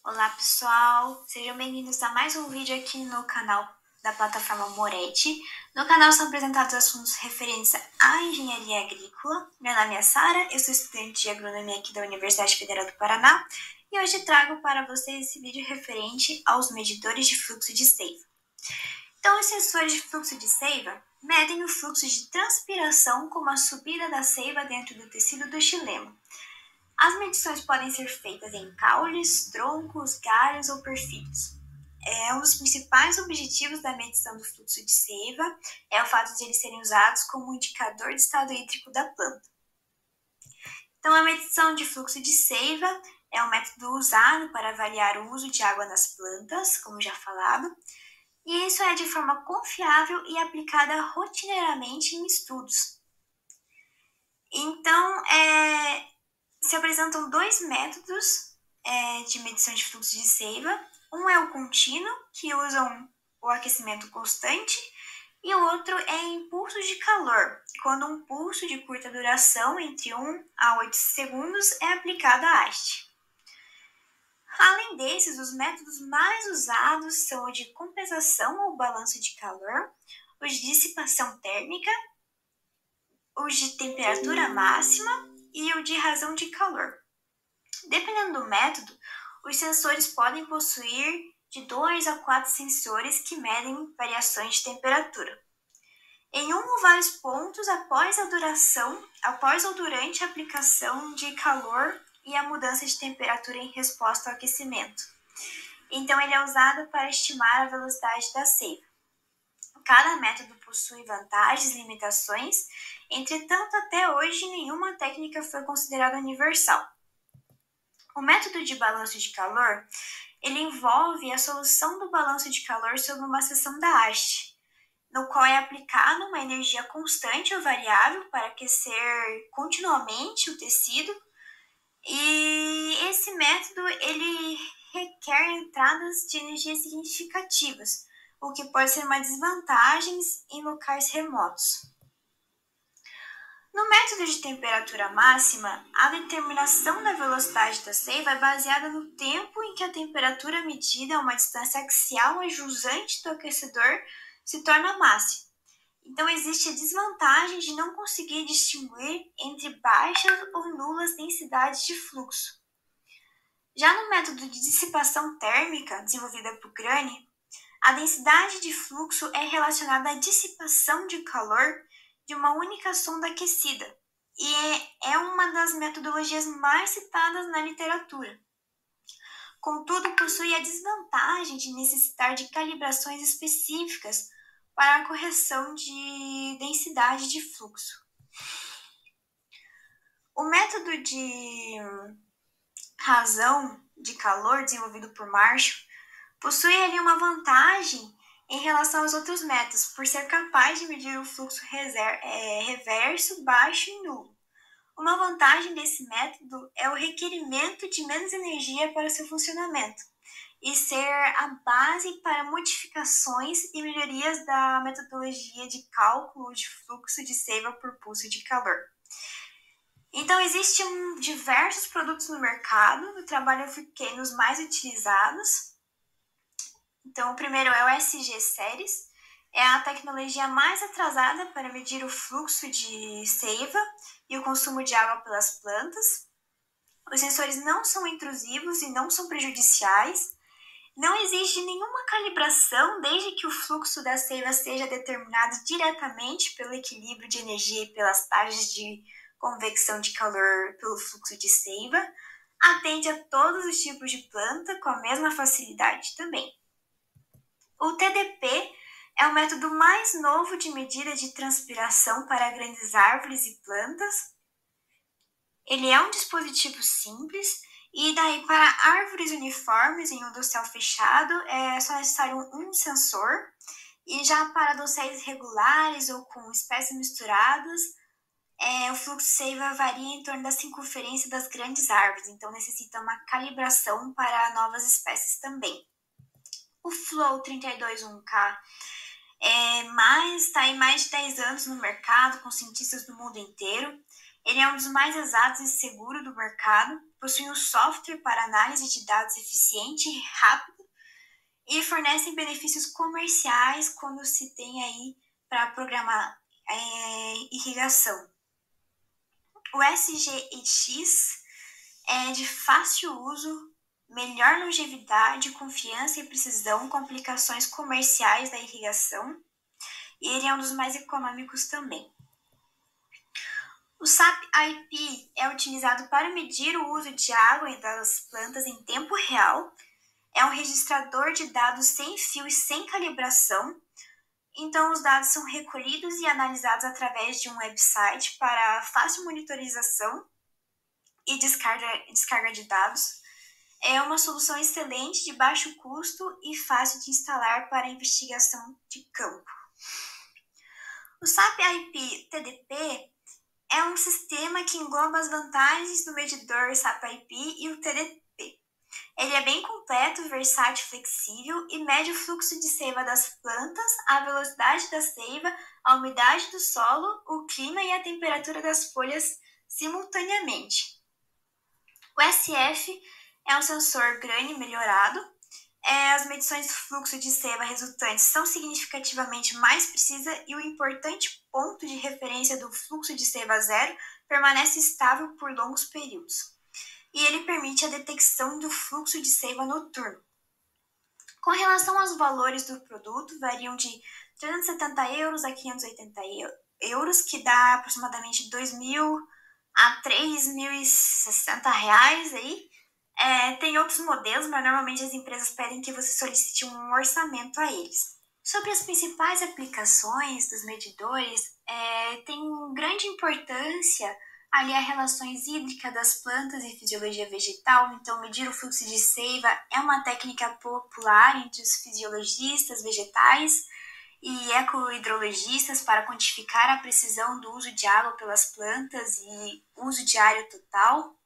Olá pessoal, sejam bem-vindos a mais um vídeo aqui no canal da plataforma Moretti. No canal são apresentados assuntos referentes à engenharia agrícola. Meu nome é Sara, eu sou estudante de agronomia aqui da Universidade Federal do Paraná e hoje trago para vocês esse vídeo referente aos medidores de fluxo de seiva. Então, os sensores de fluxo de seiva medem o fluxo de transpiração como a subida da seiva dentro do tecido do xilema. As medições podem ser feitas em caules, troncos, galhos ou perfilhos. Um dos principais objetivos da medição do fluxo de seiva é o fato de eles serem usados como indicador de estado hídrico da planta. Então, a medição de fluxo de seiva é um método usado para avaliar o uso de água nas plantas, como já falado, e isso é de forma confiável e aplicada rotineiramente em estudos. Então, se apresentam dois métodos de medição de fluxo de seiva. Um é o contínuo, que usam o aquecimento constante, e o outro é impulsos de calor, quando um pulso de curta duração, entre 1 a 8 segundos, é aplicado à haste. Além desses, os métodos mais usados são o de compensação ou balanço de calor, o de dissipação térmica, o de temperatura máxima e o de razão de calor. Dependendo do método, os sensores podem possuir de 2 a 4 sensores que medem variações de temperatura. Em um ou vários pontos após ou durante a aplicação de calor e a mudança de temperatura em resposta ao aquecimento. Então, ele é usado para estimar a velocidade da seiva. Cada método possui vantagens e limitações, entretanto, até hoje nenhuma técnica foi considerada universal. O método de balanço de calor, ele envolve a solução do balanço de calor sobre uma seção da haste, no qual é aplicada uma energia constante ou variável para aquecer continuamente o tecido, e esse método ele requer entradas de energia significativas, o que pode ser uma desvantagem em locais remotos. No método de temperatura máxima, a determinação da velocidade da seiva é baseada no tempo em que a temperatura medida a uma distância axial a jusante do aquecedor se torna máxima. Então, existe a desvantagem de não conseguir distinguir entre baixas ou nulas densidades de fluxo. Já no método de dissipação térmica, desenvolvida por Grane, a densidade de fluxo é relacionada à dissipação de calor de uma única sonda aquecida, e é uma das metodologias mais citadas na literatura. Contudo, possui a desvantagem de necessitar de calibrações específicas para a correção de densidade de fluxo. O método de razão de calor desenvolvido por Marshall possui ali uma vantagem em relação aos outros métodos, por ser capaz de medir o fluxo reverso, baixo e nulo. Uma vantagem desse método é o requerimento de menos energia para seu funcionamento e ser a base para modificações e melhorias da metodologia de cálculo de fluxo de seiva por pulso de calor. Então, existem diversos produtos no mercado, eu trabalho fiquei nos mais utilizados. Então, o primeiro é o SG Series, é a tecnologia mais atrasada para medir o fluxo de seiva e o consumo de água pelas plantas. Os sensores não são intrusivos e não são prejudiciais. Não existe nenhuma calibração desde que o fluxo da seiva seja determinado diretamente pelo equilíbrio de energia e pelas taxas de convecção de calor pelo fluxo de seiva. Atende a todos os tipos de planta com a mesma facilidade também. O TDP é o método mais novo de medida de transpiração para grandes árvores e plantas. Ele é um dispositivo simples e daí para árvores uniformes em um dossel fechado é só necessário um sensor, e já para dosséis regulares ou com espécies misturadas, o fluxo seiva varia em torno da circunferência das grandes árvores, então necessita uma calibração para novas espécies também. O Flow 321K está há mais de 10 anos no mercado, com cientistas do mundo inteiro. Ele é um dos mais exatos e seguros do mercado, possuem um software para análise de dados eficiente e rápido e fornecem benefícios comerciais quando se tem aí para programar irrigação. O SGX é de fácil uso, melhor longevidade, confiança e precisão com aplicações comerciais da irrigação, e ele é um dos mais econômicos também. O SAP-IP é utilizado para medir o uso de água das plantas em tempo real, é um registrador de dados sem fio e sem calibração, então os dados são recolhidos e analisados através de um website para fácil monitorização e descarga de dados. É uma solução excelente, de baixo custo e fácil de instalar para investigação de campo. O SAP-IP TDP é um sistema que engloba as vantagens do medidor SAP-IP e o TDP. Ele é bem completo, versátil, flexível e mede o fluxo de seiva das plantas, a velocidade da seiva, a umidade do solo, o clima e a temperatura das folhas simultaneamente. O SF é um sensor grande melhorado. As medições do fluxo de seiva resultantes são significativamente mais precisas e o importante ponto de referência do fluxo de seiva zero permanece estável por longos períodos. E ele permite a detecção do fluxo de seiva noturno. Com relação aos valores do produto, variam de 370 euros a 580 euros, que dá aproximadamente 2.000 a 3.060 reais aí. Tem outros modelos, mas normalmente as empresas pedem que você solicite um orçamento a eles. Sobre as principais aplicações dos medidores, tem grande importância ali as relações hídricas das plantas e fisiologia vegetal. Então, medir o fluxo de seiva é uma técnica popular entre os fisiologistas vegetais e ecohidrologistas para quantificar a precisão do uso de água pelas plantas e uso diário total.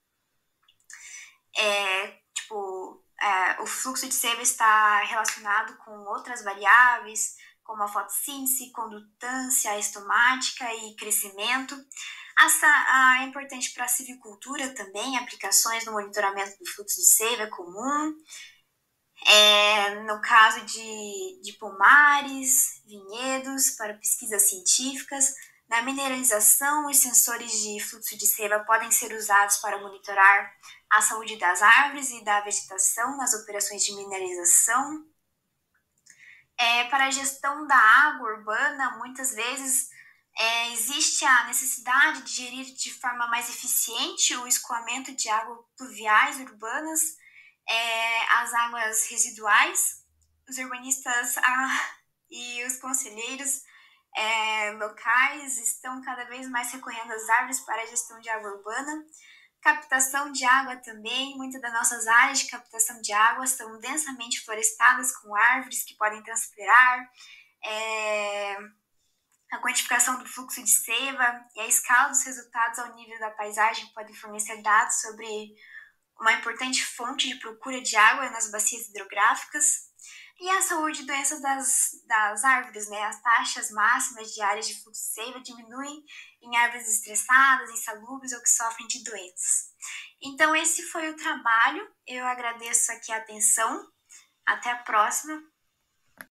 O fluxo de seiva está relacionado com outras variáveis, como a fotossíntese, condutância estomática e crescimento. É importante para a silvicultura também, aplicações no monitoramento do fluxo de seiva é comum. No caso de pomares, vinhedos, para pesquisas científicas. Na mineralização, os sensores de fluxo de seiva podem ser usados para monitorar a saúde das árvores e da vegetação nas operações de mineralização. Para a gestão da água urbana, muitas vezes existe a necessidade de gerir de forma mais eficiente o escoamento de águas pluviais urbanas, as águas residuais. Os urbanistas e os conselheiros locais estão cada vez mais recorrendo às árvores para a gestão de água urbana. Captação de água também. Muitas das nossas áreas de captação de água são densamente florestadas com árvores que podem transpirar. A quantificação do fluxo de seiva e a escala dos resultados ao nível da paisagem podem fornecer dados sobre uma importante fonte de procura de água nas bacias hidrográficas. E a saúde e doenças das árvores, né? As taxas máximas de áreas de fluxo de seiva diminuem em árvores estressadas, insalubres ou que sofrem de doenças. Então, esse foi o trabalho. Eu agradeço aqui a atenção. Até a próxima.